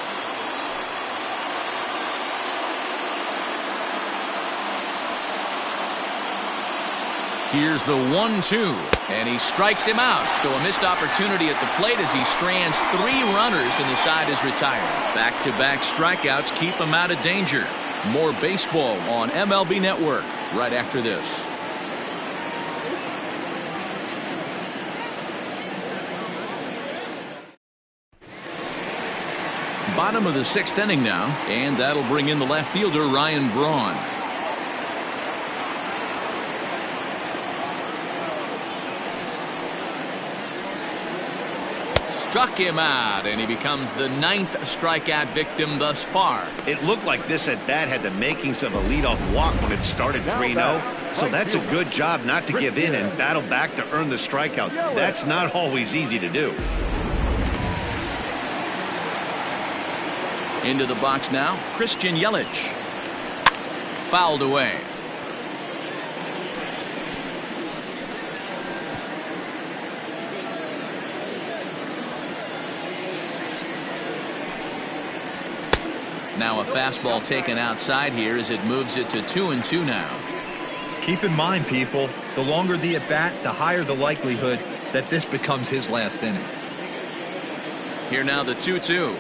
S1: Here's the 1-2, and he strikes him out. So a missed opportunity at the plate as he strands 3 runners, and the side is retired. Back-to-back strikeouts keep him out of danger. More baseball on MLB Network right after this. Bottom of the 6th inning now, and that'll bring in the left fielder Ryan Braun. Struck him out, and he becomes the 9th strikeout victim thus far.
S3: It looked like this at bat had the makings of a leadoff walk when it started 3-0, so that's a good job not to give in and battle back to earn the strikeout. That's not always easy to do.
S1: Into the box now, Christian Yelich. Fouled away. Now a fastball taken outside here as it moves it to 2-2 now.
S5: Keep in mind, people, the longer the at-bat, the higher the likelihood that this becomes his last inning.
S1: Here now the 2-2.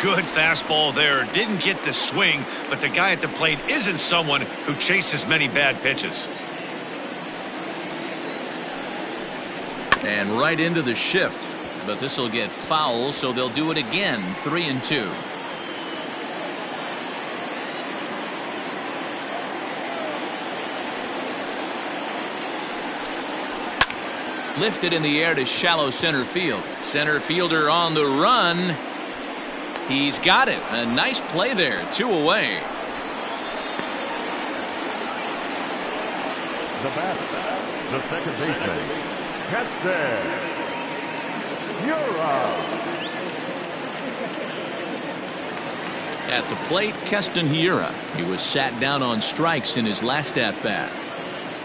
S3: Good fastball there. Didn't get the swing, but the guy at the plate isn't someone who chases many bad pitches.
S1: And right into the shift. But this will get foul, so they'll do it again. 3-2. Lifted in the air to shallow center field. Center fielder on the run. He's got it. A nice play there. 2 away.
S4: the batter, the second baseman, Keston Hiura.
S1: At the plate, Keston Hiura. He was sat down on strikes in his last at-bat.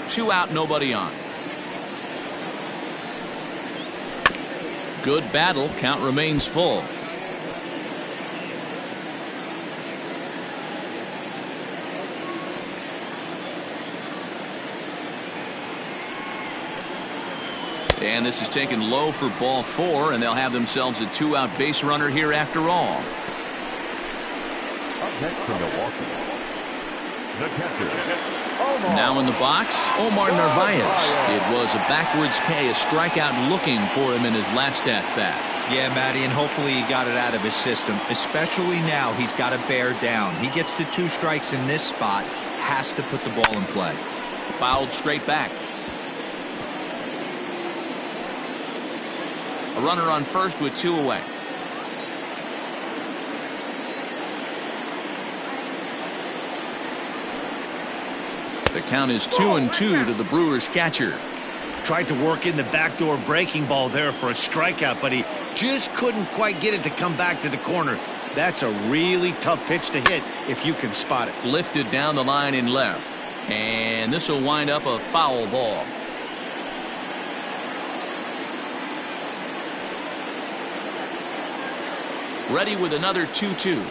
S1: 2 out, nobody on. Good battle. Count remains full. And this is taken low for ball 4, and they'll have themselves a 2-out base runner here after all.
S4: Up next from Milwaukee, the catcher,
S1: Now in the box, Omar Narvaez. It was a backwards K, a strikeout looking for him in his last at-bat.
S5: Yeah, Matty, and hopefully he got it out of his system. Especially now, he's got to bear down. He gets the 2 strikes in this spot, has to put the ball in play.
S1: Fouled straight back. A runner on first with 2 away. The count is 2-2 to the Brewers catcher.
S3: Tried to work in the backdoor breaking ball there for a strikeout, but he just couldn't quite get it to come back to the corner. That's a really tough pitch to hit if you can spot it.
S1: Lifted down the line in left. And this will wind up a foul ball. Ready with another 2-2.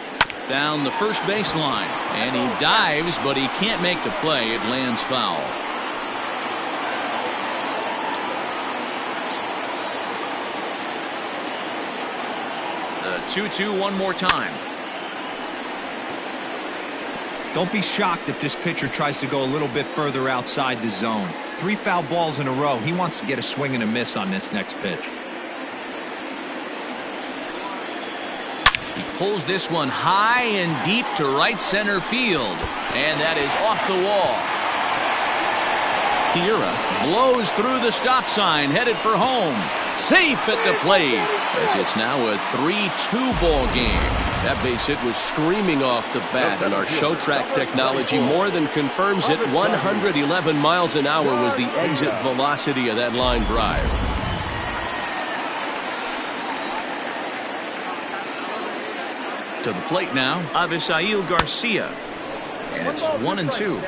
S1: Down the first baseline. And he dives, but he can't make the play. It lands foul. The 2-2 one more time.
S5: Don't be shocked if this pitcher tries to go a little bit further outside the zone. 3 foul balls in a row. He wants to get a swing and a miss on this next pitch.
S1: He pulls this one high and deep to right center field. And that is off the wall. Hiura blows through the stop sign, headed for home. Safe at the plate, as it's now a 3-2 ball game. That base hit was screaming off the bat, and our show track technology more than confirms it. 111 miles an hour was the exit velocity of that line drive. To the plate now, Avisail Garcia. And it's 1-2.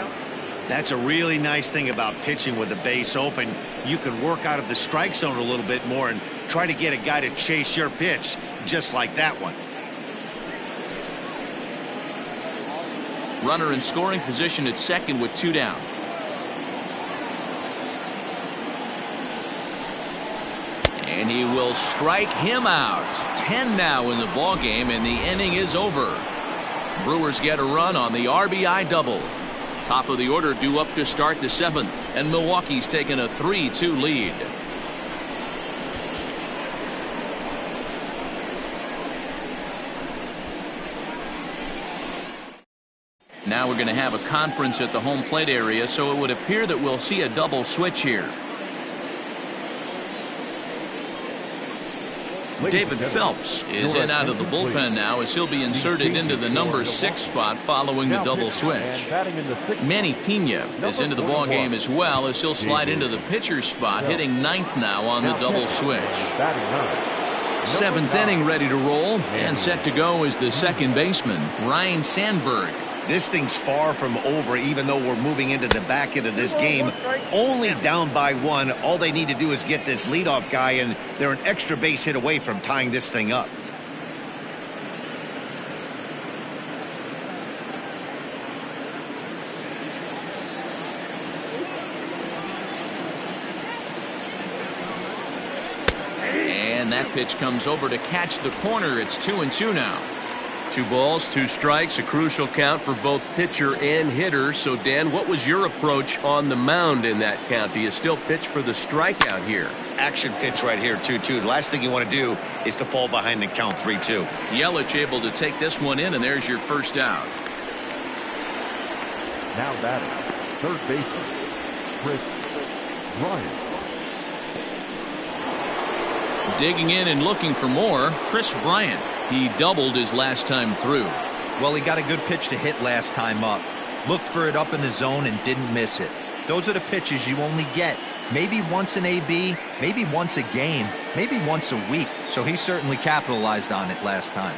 S3: That's a really nice thing about pitching with the base open. You can work out of the strike zone a little bit more and try to get a guy to chase your pitch, just like that one.
S1: Runner in scoring position at second with 2 down. And he will strike him out. 10 now in the ball game, and the inning is over. Brewers get a run on the RBI double. Top of the order due up to start the 7th, and Milwaukee's taken a 3-2 lead. Now we're going to have a conference at the home plate area, so it would appear that we'll see a double switch here. David Phelps is in out of the bullpen now, as he'll be inserted into the number 6 spot following the double switch. Manny Pena is into the ball game as well, as he'll slide into the pitcher's spot, hitting 9th now on the double switch. 7th inning ready to roll, and set to go is the second baseman, Ryan Sandberg.
S3: This thing's far from over, even though we're moving into the back end of this game. Only down by 1. All they need to do is get this leadoff guy, and they're an extra base hit away from tying this thing up.
S1: And that pitch comes over to catch the corner. It's 2-2 now. 2 balls, 2 strikes, a crucial count for both pitcher and hitter. So, Dan, what was your approach on the mound in that count? Do you still pitch for the strikeout here?
S3: Action pitch right here, 2-2. The last thing you want to do is to fall behind the count 3-2.
S1: Yelich able to take this one in, and there's your first out.
S4: now batting, third baseman, Chris Bryant.
S1: Digging in and looking for more, Chris Bryant. He doubled his last time through.
S5: Well, he got a good pitch to hit last time up. Looked for it up in the zone and didn't miss it. Those are the pitches you only get maybe once in AB, maybe once a game, maybe once a week. So he certainly capitalized on it last time.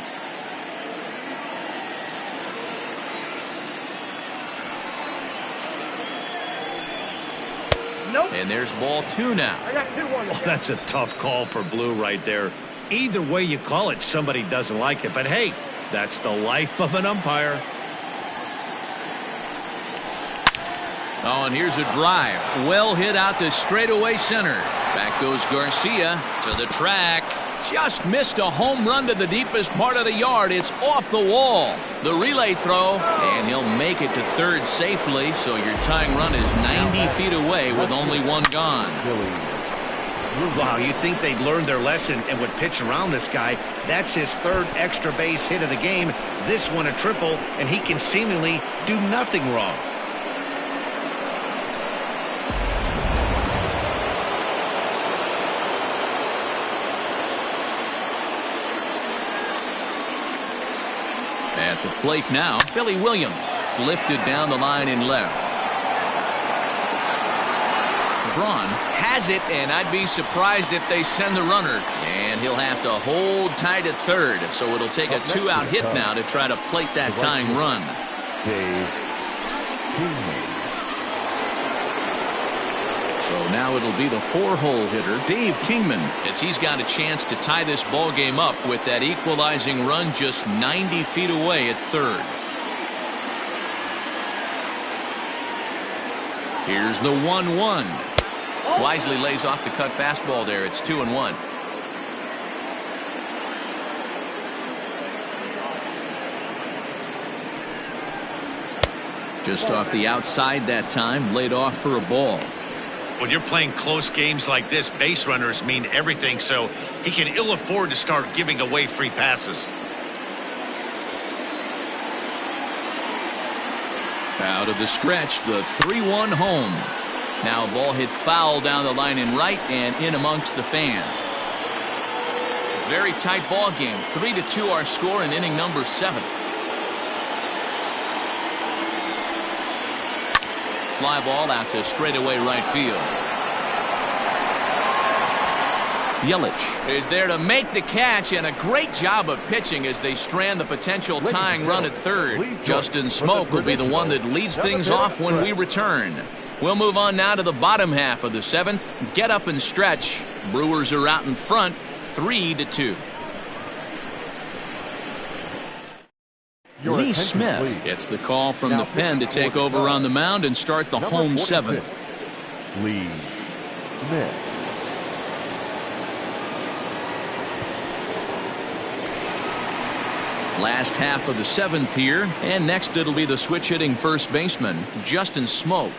S6: Nope.
S1: And there's ball 2 now.
S6: I got 2-1.
S3: Oh, that's a tough call for Blue right there. Either way you call it, somebody doesn't like it. But hey, that's the life of an umpire.
S1: Oh, and here's a drive. Well hit out to straightaway center. Back goes Garcia to the track. Just missed a home run to the deepest part of the yard. It's off the wall. The relay throw, and he'll make it to third safely. So your tying run is 90 feet away with only 1 gone.
S3: Wow, you think they'd learned their lesson and would pitch around this guy. That's his 3rd extra base hit of the game. This one a triple, and he can seemingly do nothing wrong.
S1: At the plate now, Billy Williams lifted down the line in left. Braun has it, and I'd be surprised if they send the runner. And he'll have to hold tight at third, so it'll take a 2-out hit now to try to plate that tying run. So now it'll be the 4-hole hitter, Dave Kingman, as he's got a chance to tie this ball game up with that equalizing run just 90 feet away at third. Here's the 1-1. Wisely lays off the cut fastball there. It's 2-1. Just off the outside that time, laid off for a ball.
S3: When you're playing close games like this, base runners mean everything, so he can ill afford to start giving away free passes.
S1: Out of the stretch, the 3-1 home. Now a ball hit foul down the line in right and in amongst the fans. Very tight ball game. 3-2 our score in inning number 7. Fly ball out to straightaway right field. Yelich is there to make the catch, and a great job of pitching as they strand the potential tying run at third. Justin Smoke will be the one that leads things off when we return. We'll move on now to the bottom half of the 7th. Get up and stretch. Brewers are out in front, 3-2. Lee Smith gets the call from the pen to take over on the mound and start the home 7th.
S4: Lee Smith.
S1: Last half of the 7th here, and next it'll be the switch hitting first baseman, Justin Smoke.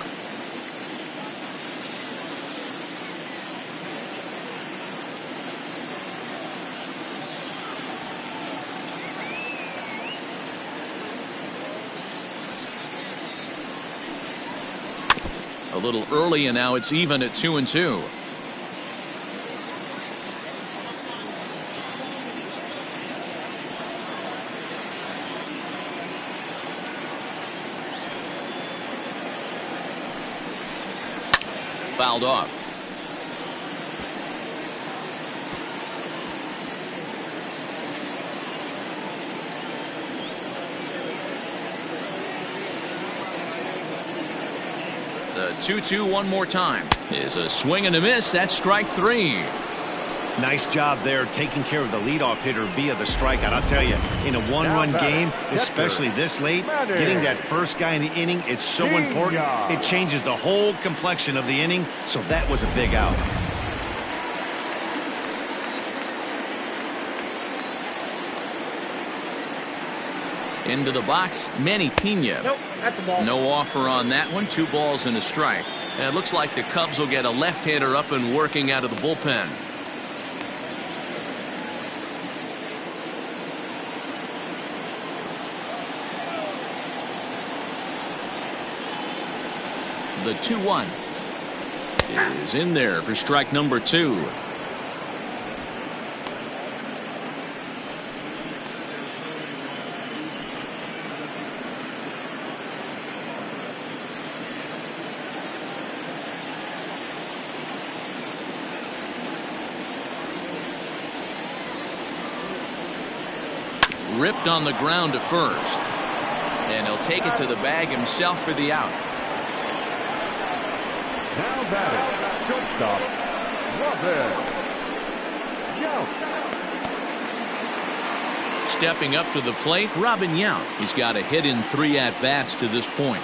S1: A little early, and now it's even at 2-2. Fouled off. The 2-2 one more time is a swing and a miss. That's strike 3.
S3: Nice job there taking care of the leadoff hitter via the strikeout. I'll tell you, in a one-run game, especially this late, getting that first guy in the inning is so important. It changes the whole complexion of the inning, so that was a big out.
S1: Into the box, Manny Pena.
S6: Nope, that's a ball.
S1: No offer on that one. 2 balls and a strike. And it looks like the Cubs will get a left-hander up and working out of the bullpen. The 2-1 is in there for strike number 2. Ripped on the ground to first. And he'll take it to the bag himself for the out.
S4: Now batting, shortstop, Robin Yount.
S1: Stepping up to the plate, Robin Yount. He's got a hit in 3 at-bats to this point.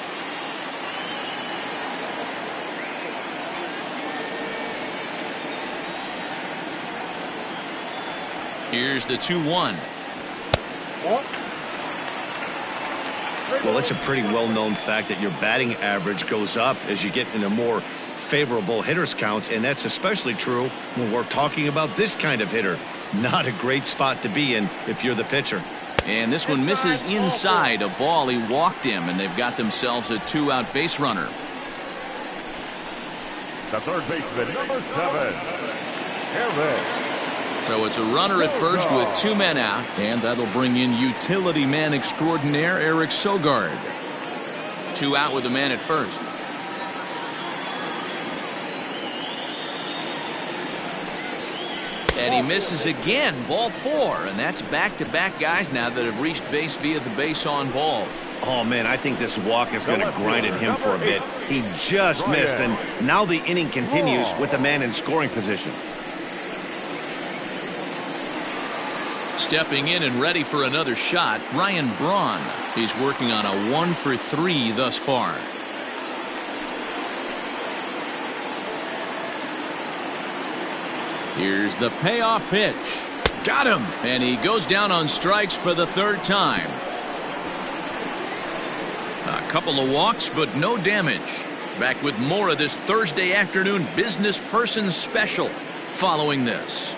S1: Here's the 2-1.
S3: Well, it's a pretty well-known fact that your batting average goes up as you get into more favorable hitters counts, and that's especially true when we're talking about this kind of hitter. Not a great spot to be in if you're the pitcher.
S1: And this one misses inside a ball. He walked him, and they've got themselves a 2-out base runner.
S4: The third baseman, number 7, Eric.
S1: So it's a runner at first with 2 men out, and that'll bring in utility man extraordinaire Eric Sogard. 2 out with a man at first. And he misses again, ball 4, and that's back-to-back guys now that have reached base via the base on balls.
S3: Oh, man, I think this walk is going to grind at him for a bit. He just missed, and now the inning continues with the man in scoring position.
S1: Stepping in and ready for another shot, Ryan Braun. He's working on a 1-for-3 thus far. Here's the payoff pitch. Got him! And he goes down on strikes for the 3rd time. A couple of walks, but no damage. Back with more of this Thursday afternoon business person special following this.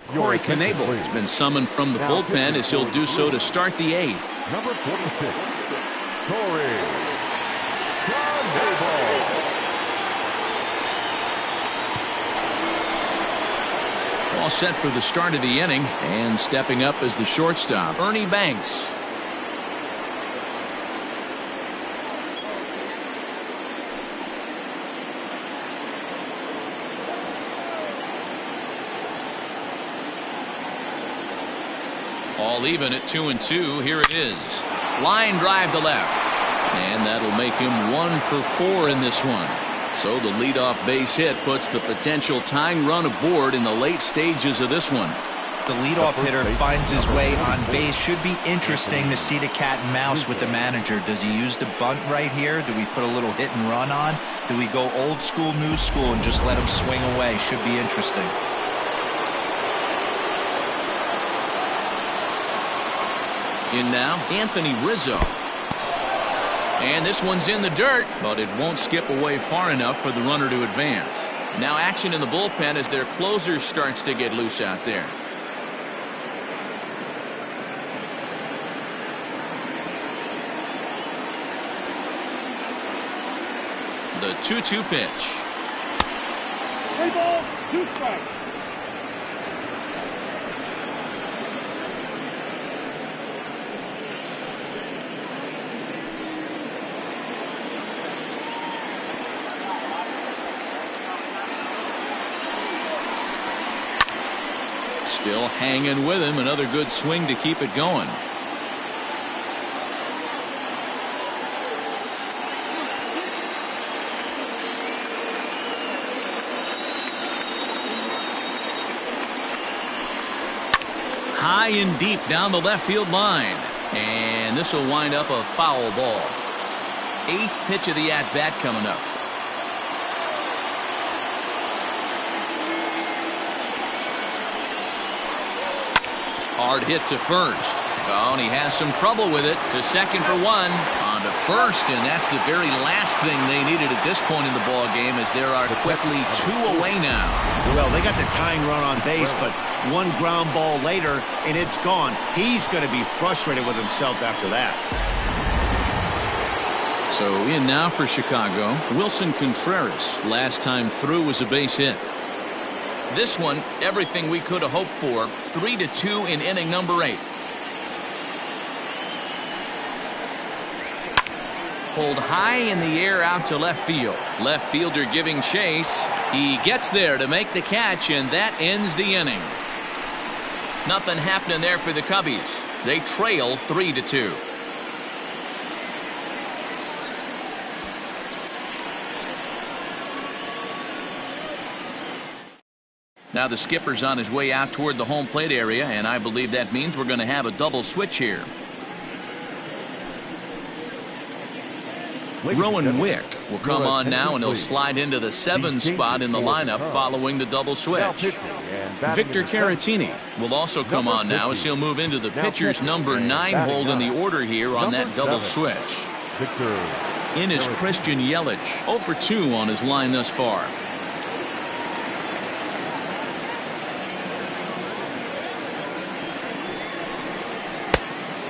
S1: Corey Knebel has been summoned from the bullpen as he'll do so to start the 8th.
S4: Number 46, Corey Knebel.
S1: All set for the start of the inning, and stepping up as the shortstop, Ernie Banks. All even at 2-2. Here it is. Line drive to left. And that'll make him 1-for-4 in this one. So the leadoff base hit puts the potential tying run aboard in the late stages of this one.
S5: The leadoff hitter finds his way on base. Should be interesting to see the cat and mouse with the manager. Does he use the bunt right here? Do we put a little hit and run on? Do we go old school, new school, and just let him swing away? Should be interesting.
S1: In now, Anthony Rizzo. And this one's in the dirt, but it won't skip away far enough for the runner to advance. Now action in the bullpen as their closer starts to get loose out there. The 2-2 pitch.
S6: 3 balls, 2 strikes.
S1: Still hanging with him. Another good swing to keep it going. High and deep down the left field line. And this will wind up a foul ball. 8th pitch of the at-bat coming up. Hard hit to first. Oh, and he has some trouble with it. To second for 1. On to first, and that's the very last thing they needed at this point in the ball game, as there are quickly 2 away now.
S3: Well, they got the tying run on base, but 1 ground ball later, and it's gone. He's going to be frustrated with himself after that.
S1: So in now for Chicago, Wilson Contreras. Last time through was a base hit. This one, everything we could have hoped for. 3-2 in inning number 8. pulled high in the air out to left field. Left fielder giving chase. He gets there to make the catch, and that ends the inning. Nothing happening there for the Cubbies. They trail 3-2. Now the skipper's on his way out toward the home plate area, and I believe that means we're going to have a double switch here. Rowan Wick will come on now, and he'll slide into the 7 spot in the lineup following the double switch. Victor Caratini will also come on now as he'll move into the pitcher's number 9 hold in the order here on that double switch. In is Christian Yelich, 0 for 2 on his line thus far.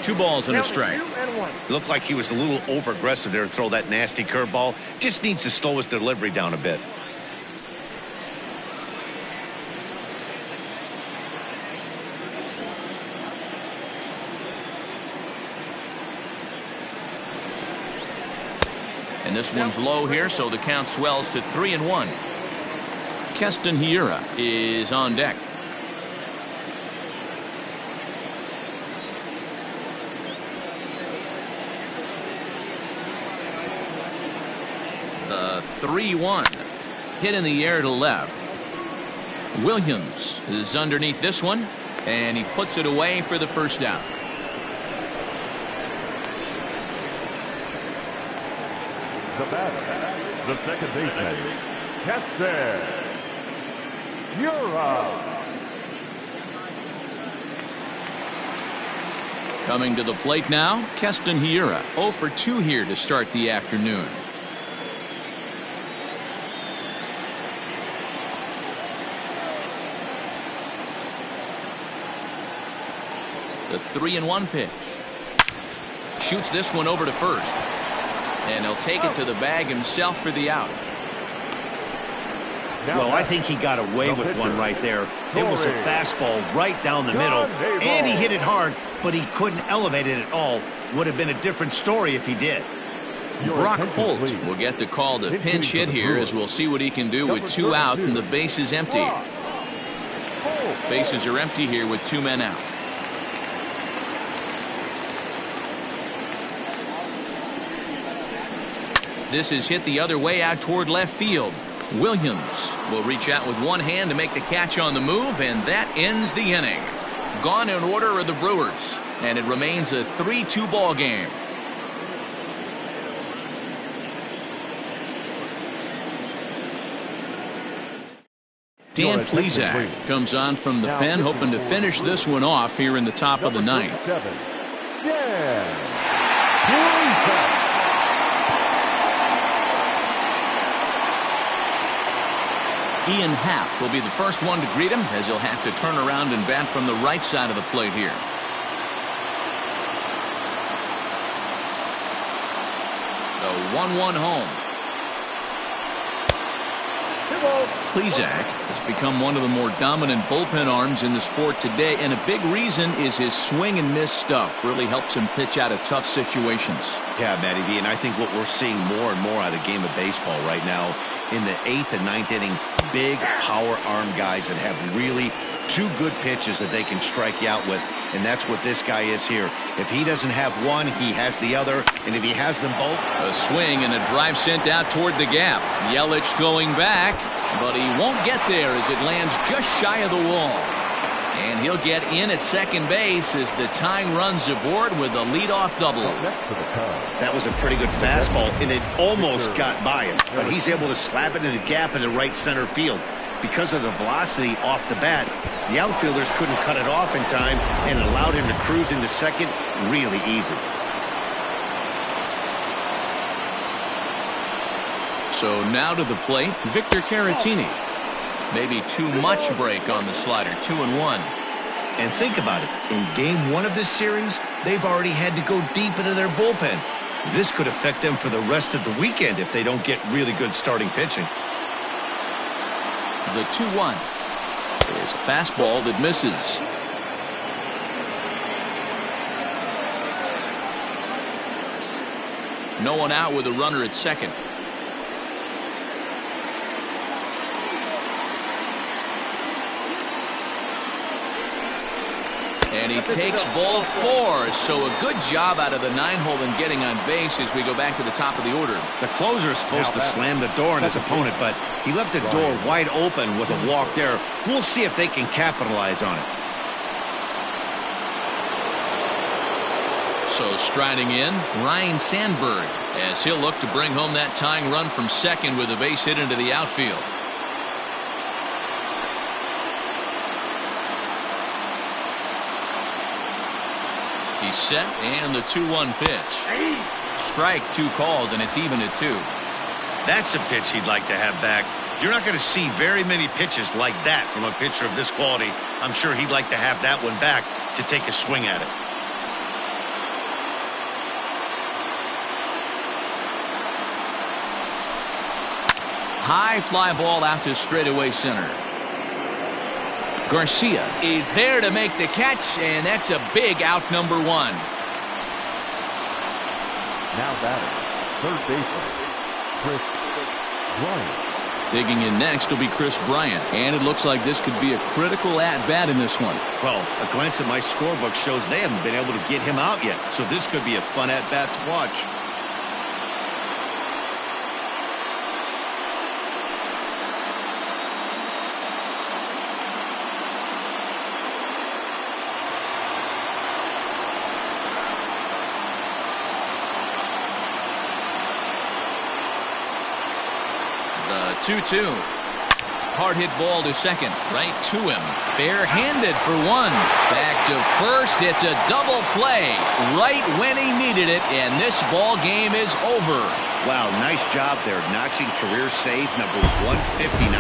S1: Two balls and a strike.
S3: Looked like he was a little over aggressive there to throw that nasty curveball. Just needs to slow his delivery down a bit.
S1: And this one's low here, so the count swells to 3-1. Keston Hiura is on deck. The 3-1 hit in the air to left. Williams is underneath this one, and he puts it away for the first down.
S4: The batter, the second baseman, Keston Hiura.
S1: Coming to the plate now, Keston Hiura, 0 for 2 here to start the afternoon. The 3-1 pitch. Shoots this one over to first. And he'll take it to the bag himself for the out.
S3: Well, I think he got away with one right there. It was a fastball right down the middle, and he hit it hard, but he couldn't elevate it at all. Would have been a different story if he did.
S1: Brock Holt will get the call to pinch hit here, as we'll see what he can do with 2 out and the base is empty. Bases are empty here with 2 men out. This is hit the other way out toward left field. Williams will reach out with one hand to make the catch on the move, and that ends the inning. Gone in order are the Brewers, and it remains a 3-2 ball game. Dan Plesac comes on from the pen, hoping to finish this one off here in the top of the 9th. Ian Happ will be the first one to greet him, as he'll have to turn around and bat from the right side of the plate here. The 1-1 home. Plesac has become one of the more dominant bullpen arms in the sport today, and a big reason is his swing and miss stuff. Really helps him pitch out of tough situations.
S3: Yeah, Matty B, and I think what we're seeing more and more out of the game of baseball right now in the 8th and 9th inning, big power arm guys that have really 2 good pitches that they can strike you out with, and that's what this guy is here. If he doesn't have one, he has the other, and if he has them both.
S1: A swing and a drive sent out toward the gap. Yelich going back, but he won't get there as it lands just shy of the wall. And he'll get in at second base as the tying runs aboard with a leadoff double.
S3: That was a pretty good fastball, and it almost got by him, but he's able to slap it in the gap in the right center field. Because of the velocity off the bat, the outfielders couldn't cut it off in time, and it allowed him to cruise into second really easy.
S1: So now to the plate, Victor Caratini. Maybe too much break on the slider, 2-1.
S3: And think about it. In game 1 of this series, they've already had to go deep into their bullpen. This could affect them for the rest of the weekend if they don't get really good starting pitching.
S1: The 2-1 is a fastball that misses. No one out with a runner at second. And he takes ball 4. So a good job out of the 9-hole in getting on base as we go back to the top of the order.
S3: The closer is supposed to slam the door on his opponent, but he left the door wide open with a walk there. We'll see if they can capitalize on it.
S1: So striding in, Ryan Sandberg, as he'll look to bring home that tying run from second with a base hit into the outfield. He's set, and the 2-1 pitch. Strike 2 called, and it's even at 2.
S3: That's a pitch he'd like to have back. You're not going to see very many pitches like that from a pitcher of this quality. I'm sure he'd like to have that one back to take a swing at it.
S1: High fly ball out to straightaway center. Garcia is there to make the catch, and that's a big out, number 1.
S4: Now batting, third baseman, Chris Bryant.
S1: Digging in next will be Chris Bryant, and it looks like this could be a critical at-bat in this one.
S3: Well, a glance at my scorebook shows they haven't been able to get him out yet, so this could be a fun at-bat to watch.
S1: The 2-2. Hard hit ball to second. Right to him. Barehanded for 1. Back to first. It's a double play. Right when he needed it. And this ball game is over.
S3: Wow, nice job there. Notching career save number 159.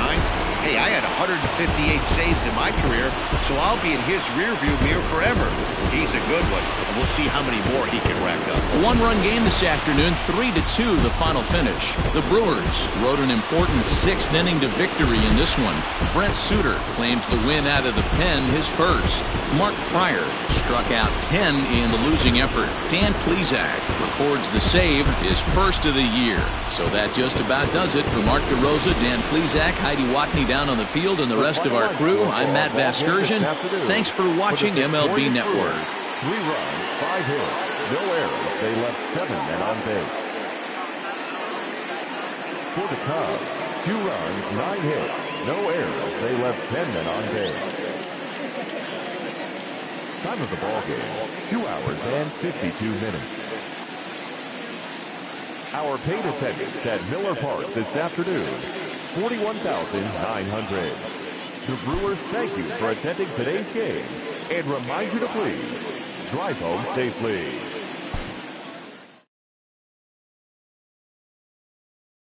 S3: Hey, I had 158 saves in my career, so I'll be in his rearview mirror forever. He's a good one, and we'll see how many more he can rack up.
S1: A 1-run game this afternoon, 3-2 the final finish. The Brewers rode an important 6th inning to victory in this one. Brent Suter claims the win out of the pen, his first. Mark Pryor struck out 10 in the losing effort. Dan Plesac records the save, his first of the year. So that just about does it for Mark DeRosa, Dan Plesac, Heidi Watney down on the field, and the rest of our crew. I'm Matt Vasgersian. Thanks for watching MLB Network.
S4: 3 runs, 5 hits, no errors. They left 7 men on base. For the Cubs, 2 runs, 9 hits, no errors. They left 10 men on base. Time of the ball game, 2 hours and 52 minutes. Our paid attendance at Miller Park this afternoon, 41,900. The Brewers thank you for attending today's game and remind you to please drive home safely.